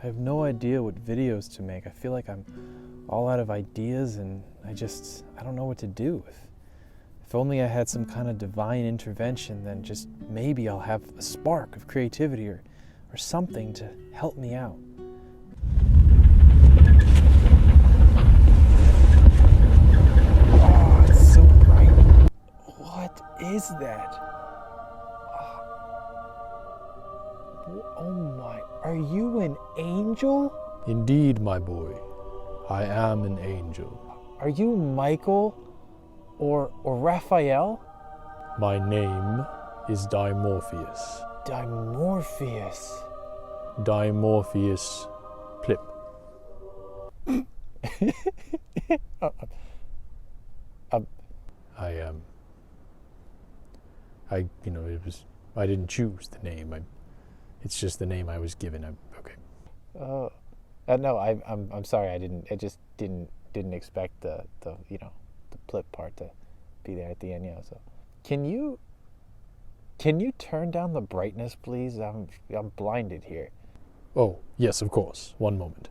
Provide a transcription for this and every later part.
I have no idea what videos to make. I feel like I'm all out of ideas and I don't know what to do. If only I had some kind of divine intervention, then just maybe I'll have a spark of creativity or something to help me out. Oh, it's so bright. What is that? Oh my, are you an angel? Indeed, my boy, I am an angel. Are you Michael or Raphael? My name is Dimorphious. Dimorphious. Dimorphious Plip. I didn't choose the name. It's just the name I was given. Okay. No, I'm sorry. I just didn't expect the Plip part to be there at the end. Yeah. So, can you turn down the brightness, please? I'm blinded here. Oh yes, of course. One moment.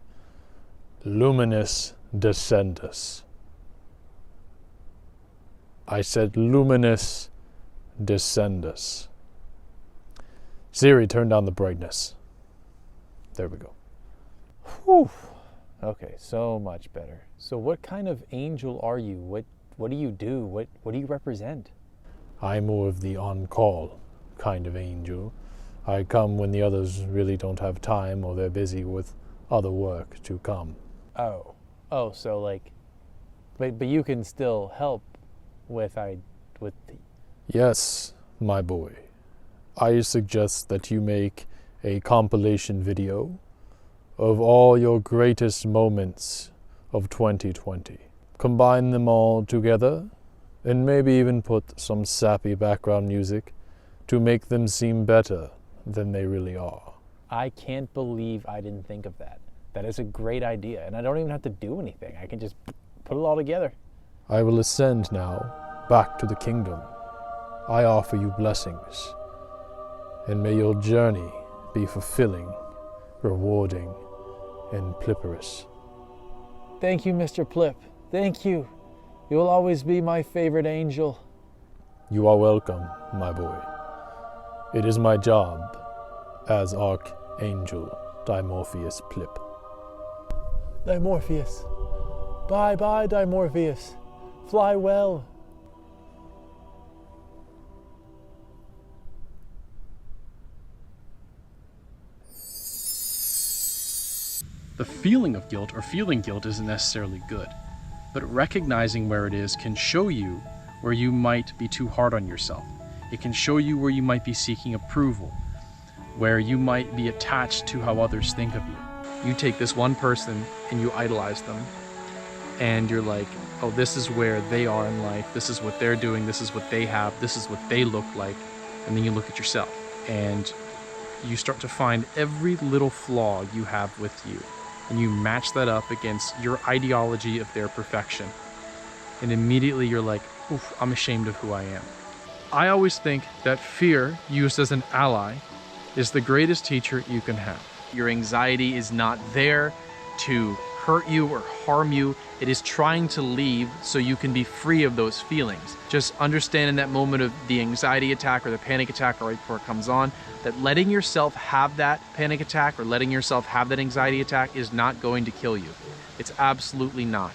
Luminous descendus. I said luminous descendus. Siri, turn down the brightness. There we go. Whew. Okay, so much better. So what kind of angel are you? What do you do? What do you represent? I'm more of the on-call kind of angel. I come when the others really don't have time or they're busy with other work to come. Oh, so like, but you can still help with the... Yes, my boy. I suggest that you make a compilation video of all your greatest moments of 2020. Combine them all together, and maybe even put some sappy background music to make them seem better than they really are. I can't believe I didn't think of that. That is a great idea, and I don't even have to do anything. I can just put it all together. I will ascend now, back to the kingdom. I offer you blessings, and may your journey be fulfilling, rewarding, and plipperous. Thank you, Mr. Plip. Thank you. You'll always be my favorite angel. You are welcome, my boy. It is my job as Archangel Dimorphious Plip. Dimorphious. Bye-bye, Dimorphious. Fly well. The feeling of guilt or feeling guilt isn't necessarily good, but recognizing where it is can show you where you might be too hard on yourself. It can show you where you might be seeking approval, where you might be attached to how others think of you. You take this one person and you idolize them, and you're like, oh, this is where they are in life, this is what they're doing, this is what they have, this is what they look like, and then you look at yourself, and you start to find every little flaw you have with you, and you match that up against your ideology of their perfection. And immediately you're like, oof, I'm ashamed of who I am. I always think that fear, used as an ally, is the greatest teacher you can have. Your anxiety is not there to hurt you or harm you. It is trying to leave so you can be free of those feelings. Just understand in that moment of the anxiety attack or the panic attack, or right before it comes on, that letting yourself have that panic attack or letting yourself have that anxiety attack is not going to kill you. It's absolutely not.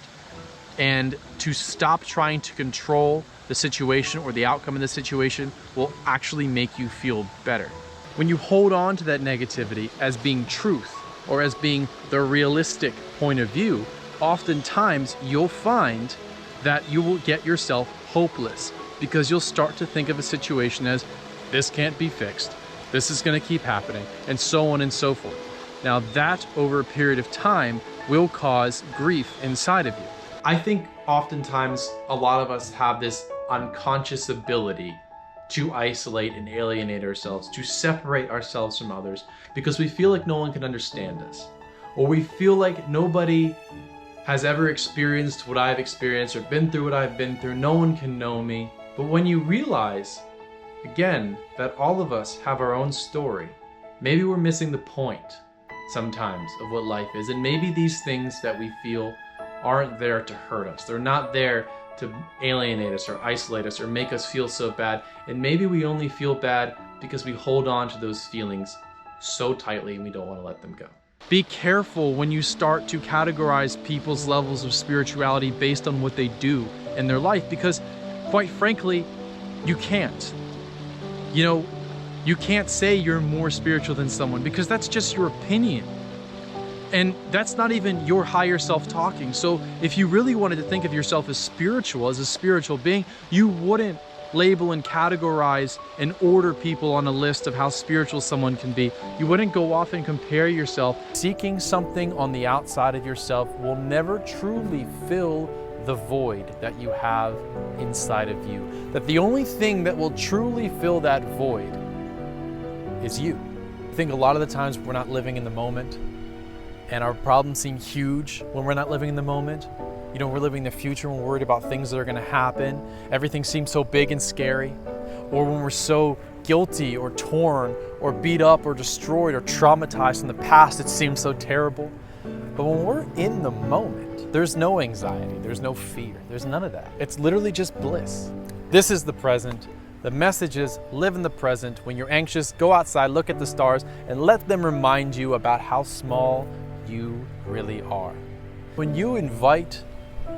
And to stop trying to control the situation or the outcome of the situation will actually make you feel better. When you hold on to that negativity as being truth or as being the realistic point of view, oftentimes you'll find that you will get yourself hopeless, because you'll start to think of a situation as, this can't be fixed, this is going to keep happening, and so on and so forth. Now that over a period of time will cause grief inside of you. I think oftentimes a lot of us have this unconscious ability to isolate and alienate ourselves, to separate ourselves from others, because we feel like no one can understand us, or we feel like nobody has ever experienced what I've experienced or been through what I've been through. No one can know me. But when you realize, again, that all of us have our own story, maybe we're missing the point. sometimes of what life is. And maybe these things that we feel aren't there to hurt us. They're not there to alienate us or isolate us or make us feel so bad. And maybe we only feel bad because we hold on to those feelings so tightly and we don't want to let them go. Be careful when you start to categorize people's levels of spirituality based on what they do in their life, because quite frankly, you can't. You know, you can't say you're more spiritual than someone because that's just your opinion. And that's not even your higher self talking. So if you really wanted to think of yourself as spiritual, as a spiritual being, you wouldn't label and categorize and order people on a list of how spiritual someone can be. You wouldn't go off and compare yourself. Seeking something on the outside of yourself will never truly fill the void that you have inside of you. That the only thing that will truly fill that void is you. I think a lot of the times we're not living in the moment, and our problems seem huge when we're not living in the moment. You know, we're living in the future and we're worried about things that are gonna happen. Everything seems so big and scary. Or when we're so guilty or torn or beat up or destroyed or traumatized in the past, it seems so terrible. But when we're in the moment, there's no anxiety, there's no fear, there's none of that. It's literally just bliss. This is the present. The message is live in the present. When you're anxious, go outside, look at the stars, and let them remind you about how small you really are. When you invite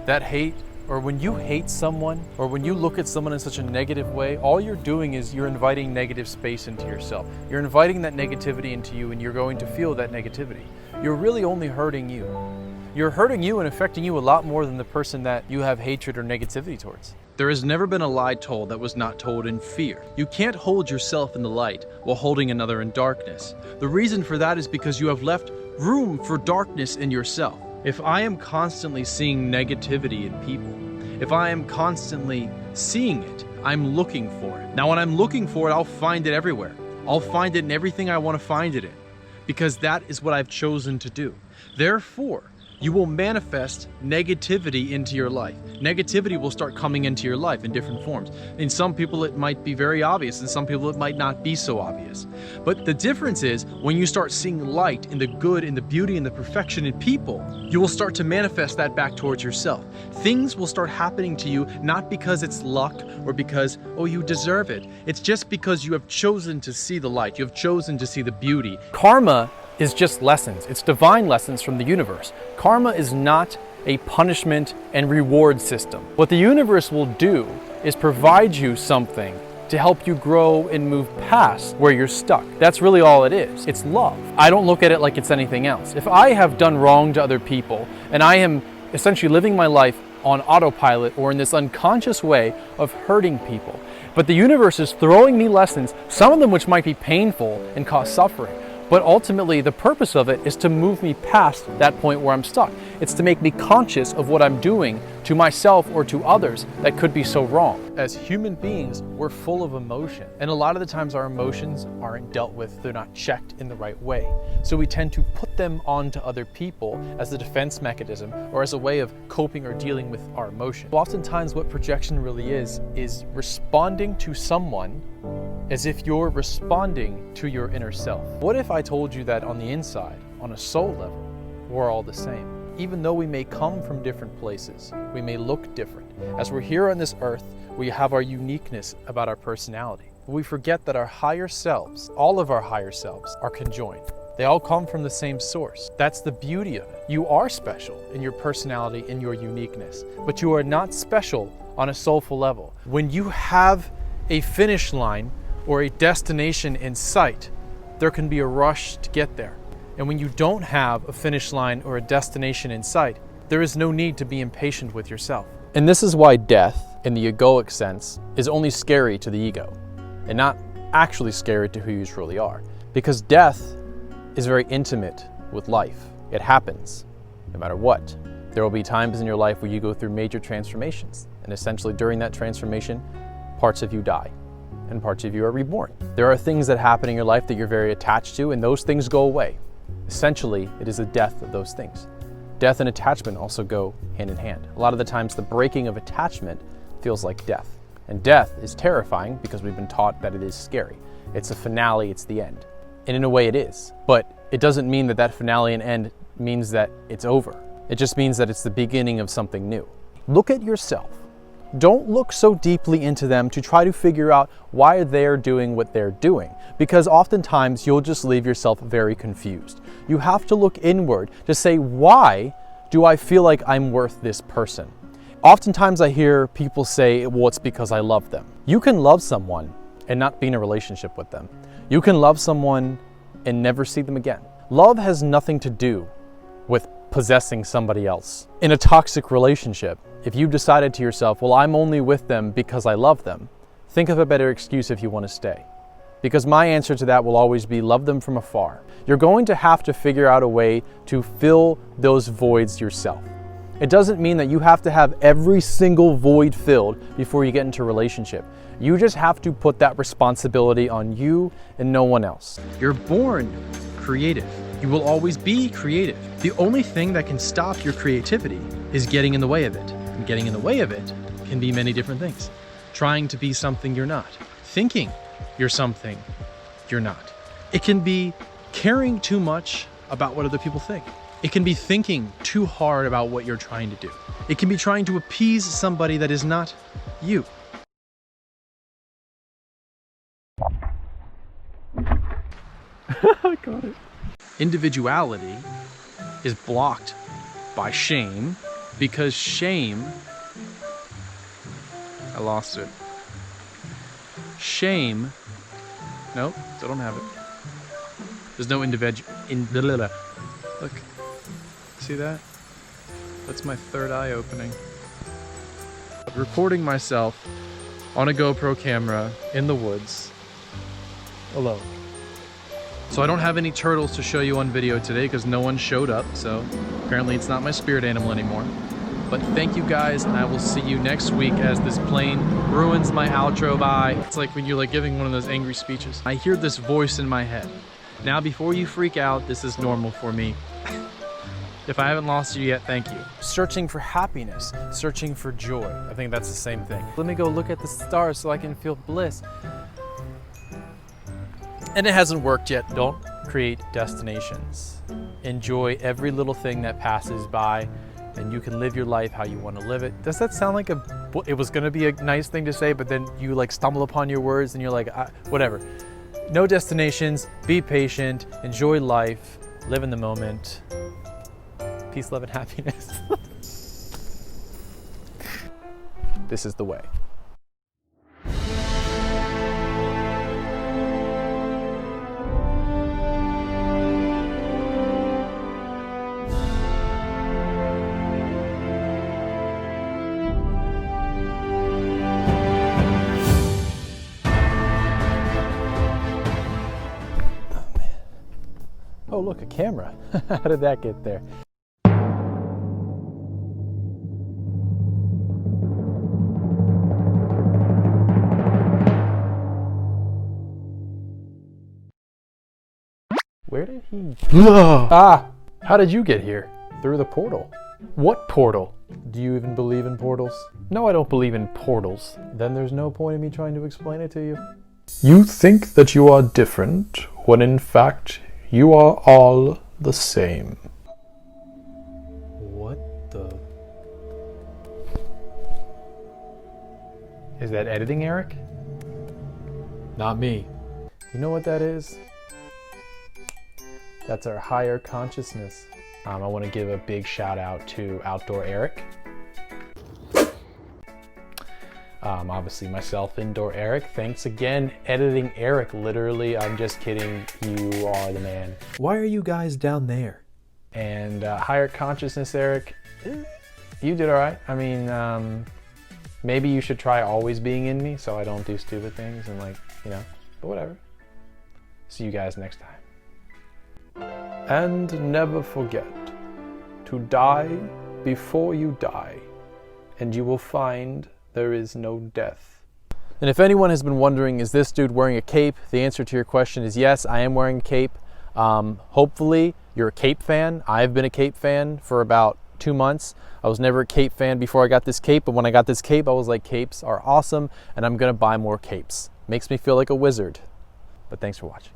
that hate, or when you hate someone, or when you look at someone in such a negative way, all you're doing is you're inviting negative space into yourself. You're inviting that negativity into you, and you're going to feel that negativity. You're really only hurting you. You're hurting you and affecting you a lot more than the person that you have hatred or negativity towards. There has never been a lie told that was not told in fear. You can't hold yourself in the light while holding another in darkness. The reason for that is because you have left room for darkness in yourself. If I am constantly seeing negativity in people, if I am constantly seeing it, I'm looking for it. Now when I'm looking for it, I'll find it everywhere. I'll find it in everything I want to find it in, because that is what I've chosen to do. Therefore, you will manifest negativity into your life. Negativity will start coming into your life in different forms. In some people it might be very obvious, and some people it might not be so obvious. But the difference is when you start seeing light in the good, in the beauty, in the perfection in people, you will start to manifest that back towards yourself. Things will start happening to you not because it's luck or because, oh, you deserve it. It's just because you have chosen to see the light. You have chosen to see the beauty. Karma is just lessons. It's divine lessons from the universe. Karma is not a punishment and reward system. What the universe will do is provide you something to help you grow and move past where you're stuck. That's really all it is. It's love. I don't look at it like it's anything else. If I have done wrong to other people and I am essentially living my life on autopilot or in this unconscious way of hurting people, but the universe is throwing me lessons, some of them which might be painful and cause suffering, but ultimately the purpose of it is to move me past that point where I'm stuck. It's to make me conscious of what I'm doing to myself or to others that could be so wrong. As human beings, we're full of emotion. And a lot of the times our emotions aren't dealt with, they're not checked in the right way. So we tend to put them onto other people as a defense mechanism or as a way of coping or dealing with our emotion. Oftentimes what projection really is responding to someone as if you're responding to your inner self. What if I told you that on the inside, on a soul level, we're all the same? Even though we may come from different places, we may look different. As we're here on this earth, we have our uniqueness about our personality. We forget that our higher selves, all of our higher selves, are conjoined. They all come from the same source. That's the beauty of it. You are special in your personality, in your uniqueness, but you are not special on a soulful level. When you have a finish line or a destination in sight, there can be a rush to get there. And when you don't have a finish line or a destination in sight, there is no need to be impatient with yourself. And this is why death, in the egoic sense, is only scary to the ego, and not actually scary to who you truly are. Because death is very intimate with life. It happens, no matter what. There will be times in your life where you go through major transformations, and essentially during that transformation, parts of you die, and parts of you are reborn. There are things that happen in your life that you're very attached to, and those things go away. Essentially, it is the death of those things. Death and attachment also go hand in hand. A lot of the times, the breaking of attachment feels like death. And death is terrifying because we've been taught that it is scary. It's a finale, it's the end. And in a way it is. But it doesn't mean that that finale and end means that it's over. It just means that it's the beginning of something new. Look at yourself. Don't look so deeply into them to try to figure out why they're doing what they're doing, because oftentimes you'll just leave yourself very confused. You have to look inward to say, why do I feel like I'm worth this person? Oftentimes I hear people say, well, it's because I love them. You can love someone and not be in a relationship with them. You can love someone and never see them again. Love has nothing to do with possessing somebody else. In a toxic relationship, if you've decided to yourself, well, I'm only with them because I love them, think of a better excuse if you want to stay. Because my answer to that will always be love them from afar. You're going to have to figure out a way to fill those voids yourself. It doesn't mean that you have to have every single void filled before you get into a relationship. You just have to put that responsibility on you and no one else. You're born creative. You will always be creative. The only thing that can stop your creativity is getting in the way of it. And getting in the way of it can be many different things. Trying to be something you're not. Thinking you're something you're not. It can be caring too much about what other people think. It can be thinking too hard about what you're trying to do. It can be trying to appease somebody that is not you. I got it. Individuality is blocked by shame because shame, I lost it. Shame, nope, still don't have it. There's no look, see that? That's my third eye opening. Recording myself on a GoPro camera in the woods, alone. So I don't have any turtles to show you on video today because no one showed up, so apparently it's not my spirit animal anymore. But thank you guys, and I will see you next week as this plane ruins my outro by. It's like when you're like giving one of those angry speeches. I hear this voice in my head. Now before you freak out, this is normal for me. If I haven't lost you yet, thank you. Searching for happiness, searching for joy. I think that's the same thing. Let me go look at the stars so I can feel bliss. And it hasn't worked yet. Don't create destinations. Enjoy every little thing that passes by, and you can live your life how you want to live it. Does that sound like it was going to be a nice thing to say, but then you like stumble upon your words and you're like, whatever. No destinations, be patient, enjoy life, live in the moment. Peace, love, and happiness. This is the way. Oh, look, a camera. How did that get there? Where did he... Ah! How did you get here? Through the portal. What portal? Do you even believe in portals? No, I don't believe in portals. Then there's no point in me trying to explain it to you. You think that you are different, when in fact, you are all the same. What the... Is that editing, Eric? Not me. You know what that is? That's our higher consciousness. I want to give a big shout out to Outdoor Eric. Obviously myself, Indoor Eric. Thanks again, Editing Eric. Literally, I'm just kidding. You are the man. Why are you guys down there? And higher consciousness, Eric, you did all right. I mean, maybe you should try always being in me so I don't do stupid things and like, you know, but whatever. See you guys next time. And never forget to die before you die, and you will find there is no death. And if anyone has been wondering, is this dude wearing a cape? The answer to your question is yes, I am wearing a cape. Hopefully you're a cape fan. I've been a cape fan for about 2 months. I was never a cape fan before I got this cape, but when I got this cape, I was like, capes are awesome, and I'm gonna buy more capes. Makes me feel like a wizard. But thanks for watching.